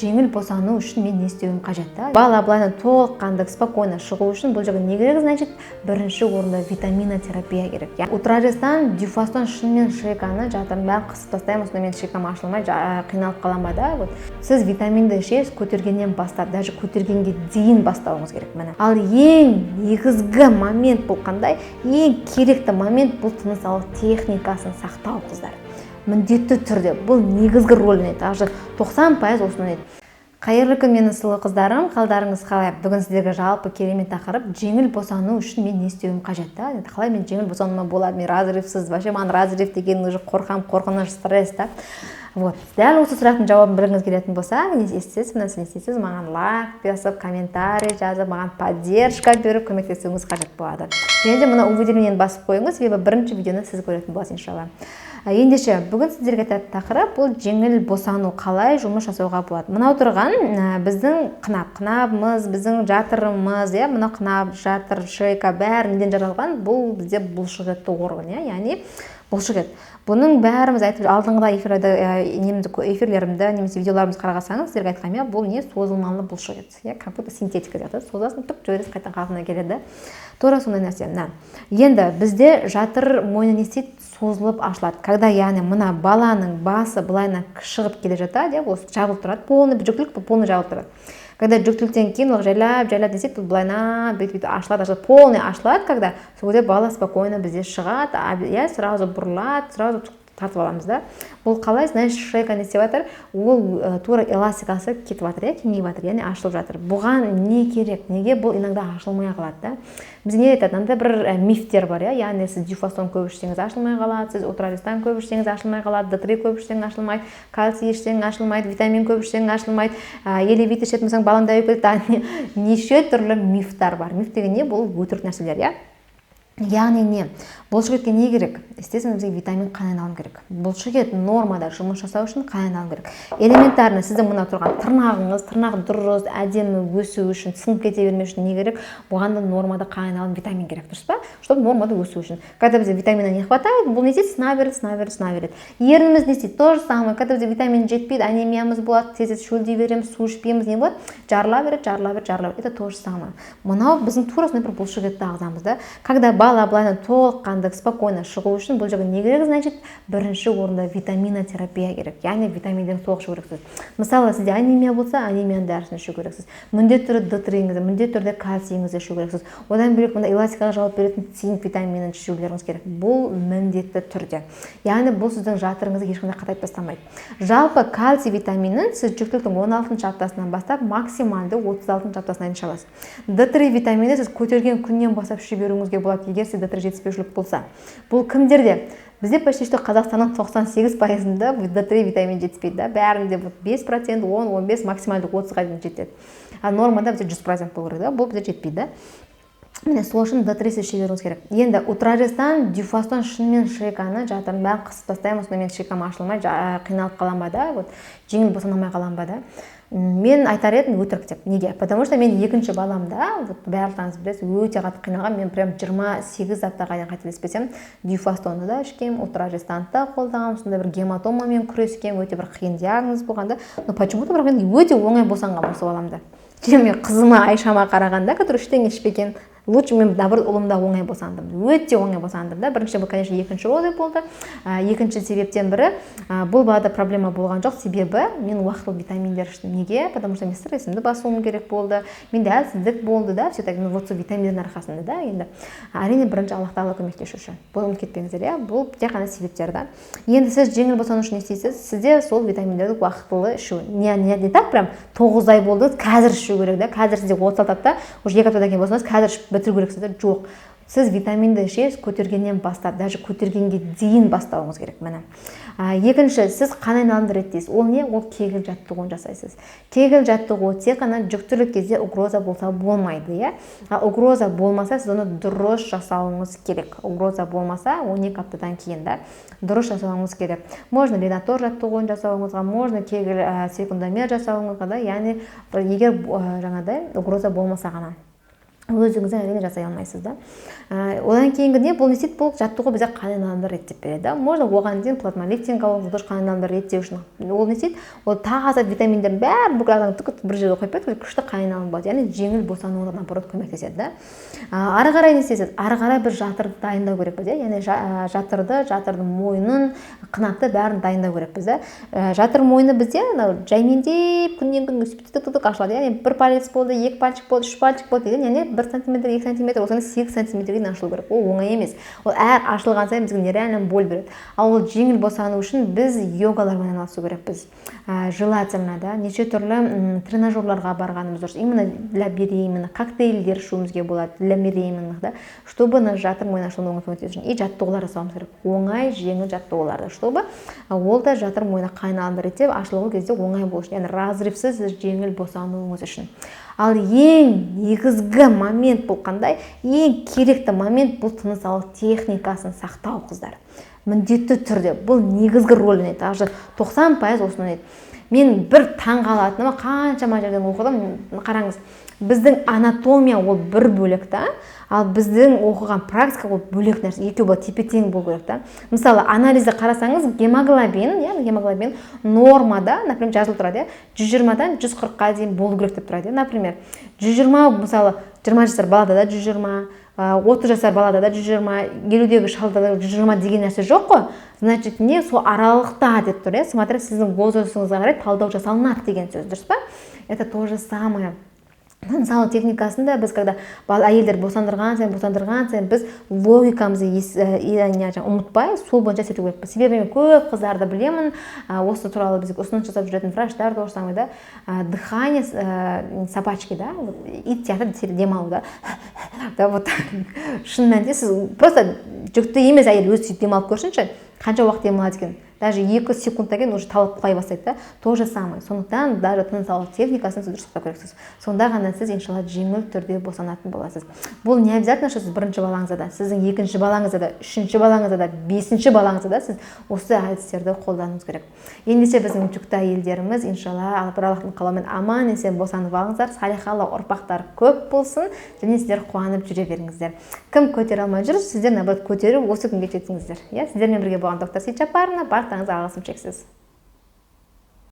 жеңіл босану үшін мен не істеуім қажет та? Бала былайынан толыққанды спокойно шығу үшін бұл жерге не керек, значит, бірінші орында витаминотерапия керек. Утражестан, дюфастон шынымен шейканы жатырын бәрін қысып тастаймын, осында мен шейкам ашылмай қиналып қалам ба да? Сіз витаминді ішесіз көтергеннен бастап, даже көтергенге дейін бастауыңыз керек. Ал ең негізгі момент бұл қандай? Ең керекті момент бұл тыныс алу техникасын сақтау, қыздар. Міндетті түрде бұл негізгі рөлін еді. 90% осыны еді. Қайырлы күн, менің сұлу қыздарым, қалдарыңыз қалай? Бүгін сіздерге жалпы керемет тақырып, жеңіл босану үшін мен не істеуім қажет та? Қалай мен жеңіл босануыма болады? Мен разрывсыз, вообще маған разрыв деген уже қорқыныш, стресс та. Дәл осы сұрақтың жауабын білгіңіз келетін болса, не істейсіз? Маған лайк басып, комментарий жазып, маған поддержка беріп, көмектесуіңіз қажет болады. Және де мына уведомлениені басып қойыңыз, себебі бірінші видеоны сіз көретін боласыз, иншалла. Ендеше, бүгін сіздерге айтатын тақырып бұл жеңіл босану, қалай жұмыс жасауға болады. Мынау тұрған біздің қынабымыз, біздің жатырымыз, мына қынап, жатыр, шейка бәрі неден жаралған? Бұл бізде бұлшықетті орган, яғни бұлшықет. Бұның бәріміз айтып, алдыңғыда эфирлерімді, немесе видеоларымыз қарағасаңыз, сіздерге айтқам, бұл не? Созылмалы бұлшықет. Как будто синтетика сияқты. Созасын түк жойрес қайтан қалпына келеді. Тура сондай нәрсе. Енді бізде жатыр мойны не істейді? Созылып ашылады. Когда яғни мына баланың басы былайына шығып келе жатады, осы жабылып тұрады, полный жүктілік полный жабылып тұрады. Когда жүктіліктен кейін ол жайлап десек, бұл былайына бүйтіп ашылады, полный ашылады, когда сол кезде бала спокойно бізде шығады, сразу бұрылады, сразу тартып аламыз да. Бұл қалай, знаешь, шейка не істеп жатыр, ол тура эластикасы кетіп жатыр, кеңейіп жатыр, яғни ашылып жатыр. Бұған не керек? Неге бұл иногда ашылмай қалады да? Біз не айтады? Мында бір мифтер бар, яғни сіз дюфастон көп ішсеңіз ашылмай қалады, сіз утражестан көп ішсеңіз ашылмай қалады, D3 көп ішсеңіз ашылмайды, кальций ішсеңіз ашылмайды, витамин көп ішсеңіз ашылмайды, елевит ішетін болсаң балаң дайып кетеді. Неше түрлі мифтар бар. Миф деген не? Бұл өтірік нәрселер, яғни не? Бұлшықетке не керек? Естественно, бізге витамин қан айналым керек. Бұлшықет нормада жұмыс жасау үшін қан айналым керек. Элементарно сіздің мына тұрған тырнақ дұрыс, әдемі өсу үшін, сынып кете бермеу үшін не керек? Бұған да нормада қан айналым витамин керек, дұрыс па? Чтобы нормада өсу үшін. Когда бізде витамина не хватает, бұл не істейді? Сына береді. Ерніміз не істейді? То же самое. Когда бізде витамин жетпейді, анемиямыз болады, тез шөлдей береміз, су ішпейміз, не болады? Жарыла береді. Это то же самое. Мынау біздің тура сондай бір бұлшықетті ағзамыз да. Когда бала былайынан толыққанды спокойно шығу үшін бұл жерге не керек, значит, бірінші орында витаминотерапия керек. Яғни витаминдерді толық ішу керексіз. Мысалы, сізде анемия болса, анемияның дәрісін ішу керексіз. Міндетті түрде D3-іңізді, міндетті түрде кальцийіңізді ішу керексіз. Одан бөлек мында эластикаға жауап беретін цинк витаминін ішулеріңіз керек. Бұл міндетті түрде. Яғни бұл сіздің жатырыңызды ешқандай қатайтып тастамайды. Жалпы кальций витаминін сіз жүктіліктің 16 аптасынан бастап максималды 36 аптасына дейін ішесіз. D3 витаминді сіз көтерген күннен бастап іше беруіңізге болады, егер сізде D3 жетіспеушілік болса. Бұл кімдерде? Бізде почти что Қазақстанның 98%-ында D3 витамин жетіспейді. Бәрінде 5%, 10-15, максималды 30-ға дейін жетеді. Нормада бізде 100% болу керек, бұл бізде жетпейді. Міне сол үшін D3 іше беруіңіз керек. Енді утражестан, дюфастон шынымен шейканы жатырын бәрін қысып тастаймын, осында мен шейкам ашылмай қиналып қалам ба да, жеңіл босанамай қалам ба да. Мен айтар едім өтірік деп. Неге? Потому что мен екінші баламда, барлықтарыңыз білесіз, өте қатты қиналған. Мен прям 28 аптаға дейін қателеспесем, дюфастонды да ішкем, утражестанды да қолданғам, сонда бір гематомамен күрескем, өте бір қиын диагноз болғанда, но почему-то бірақ мен өте оңай босанғам осы баламда. Мен қызыма Айшама қарағанда, который ештеңе ішпеген, лучше мен наоборот ұлымда оңай босандым. Өте оңай босандым да. Бірінші бұл, конечно, екінші оңай болды. Екінші себептен бірі, бұл балада проблема болған жоқ. Себебі мен уақытылы витаминдер іштім. Неге? Потому что мен стрессімді басуым керек болды. Менде әлсіздік болды да. Все так, вот сол витаминдердің арқасында да. Енді әрине бірінші Аллах тағала көмектесуші. Бұл ұмытпеңіздер, бұл тек қана себептер да. Енді сіз жеңіл босану үшін не істейсіз? Сізде сол витаминдерді уақытылы ішу. Не так прям 9 ай болды, қазір ішу керек да. Қазір сізде 36 апта, уже 2 аптадан кейін болсаңыз, қазір бітіру керексіз. Жоқ. Сіз витаминді ішесіз көтергеннен бастап, даже көтергенге дейін бастауыңыз керек. Міне. Екінші, сіз қан айналымды реттейсіз. Ол не? Ол кегіл жаттығуын жасайсыз. Кегіл жаттығуы тек қана жүктілік кезде угроза болса болмайды, угроза болмаса, сіз оны дұрыс жасауыңыз керек. Угроза болмаса, 12 аптадан кейін да дұрыс жасауыңыз керек. Можно редатор жаттығуын жасауыңызға, можно кегіл секундомер жасауыңызға да, яғни егер жаңадай угроза болмаса ғана. өзіңізден әрине жасай алмайсыз да. Одан кейінгі не бұл не істейді? Бұл жаттығу бізде қан айналымды реттеп береді. Можно оған дейін плазмолиптикалық зұлдыр қан айналымды реттеу үшін ол не істейді? Ол таза витаминдердің бәрін бүкіл бір жерге қойып береді, күшті қан айналым болады. Яғни жеңіл босануына наоборот көмектеседі да. Ары қарай не істейсіз? Ары қарай бір жатырды дайындау керекпіз, яғни жатырдың мойнын, қынапты бәрін дайындау керекпіз да. Жатыр мойны бізде жаймендеп күннен күнге сөйтіп ашылады. Яғни бір палец болды, екі пальчик болды, үш пальчик болды деген, яғни 1 сантиметр, 2 сантиметр, осыны 8 сантиметрге дейін ашылу керек. Ол оңай емес. Ол әр ашылған сайын бізге нереально боль береді. Ал ол жеңіл босану үшін біз йогалармен айналысу керекпіз. Желательно да, неше түрлі тренажерларға барғанымыз дұрыс. Именно для беременных, коктейльдер ішуімізге болады, для беременных да, чтобы жатыр мойны ашылуына көмектесу үшін. И жаттығулар жасауымыз керек. Оңай, жеңіл жаттығуларды, чтобы ол да жатыр мойны қан айналымды реттеп ашылуы кезде оңай болу үшін. Яғни разрывсыз жеңіл босануыңыз үшін. Ал ең негізгі момент бұл қандай? Ең керекті момент бұл тыныс алу техникасын сақтау, қыздар. Міндетті түрде бұл негізгі рөл ойнайды. Даже 90% осыны ойнайды. Мен бір таң қалатыныма қаншама жерден оқыдым. Қараңыз, біздің анатомия ол бір бөлек та, ал біздің оқыған практика ол бөлек нәрсе. Екеуі бұл тепе-тең болу керек та. Мысалы, анализді қарасаңыз, гемоглобин нормада, например, жазылып тұрады, 120-дан 140-қа дейін болу керек деп тұрады. Например, 120, мысалы, 20 жасар балада да 120, 30 жасар балада да 120, 50-дегі шалда да 120 деген нәрсе жоқ қой. Значит, не сол аралықта деп тұр, смотря сіздің возрастыңызға қарай талдау жасалынады деген сөз, дұрыс па? Это то же самое. Мысалы техникасында біз когда әйелдер босандырған сайын біз логикамызды ұмытпай сол бойынша істету керекпіз. Себебі мен көп қыздарды білемін, осы туралы бізге ұсыныс жасап жүретін врачтар да самое да, дыхание собачки да, ит сияқты демалу да. Да вот шын мәнінде сіз просто жүкті емес әйел өзі сөйтіп демалып көрсінші, қанша уақыт демалады екен. Даже 2 секундтан кейін уже талып құлай бастайды да. То же самое. Сондықтан даже тыныс алу техникасын сіз дұрыс сақтау керексіз. Сонда ғана сіз иншалла жеңіл түрде босанатын боласыз. Бұл не обязательно, что сіз бірінші балаңызда да, сіздің екінші балаңызда да, үшінші балаңызда да, бесінші балаңызда да сіз осы әдістерді қолдануыңыз керек. Ендеше біздің жүкті әйелдеріміз иншалла Аллахтың қалауымен аман есен босанып алыңыздар, салихалы ұрпақтар көп болсын, және сіздер қуанып жүре беріңіздер. Кім көтере алмай жүр, сіздер наоборот көтеріп осы күнге жетіңіздер. Сіздермен бірге болған доктор Сейт Жаппарова, баршаңызға алғысым шексіз.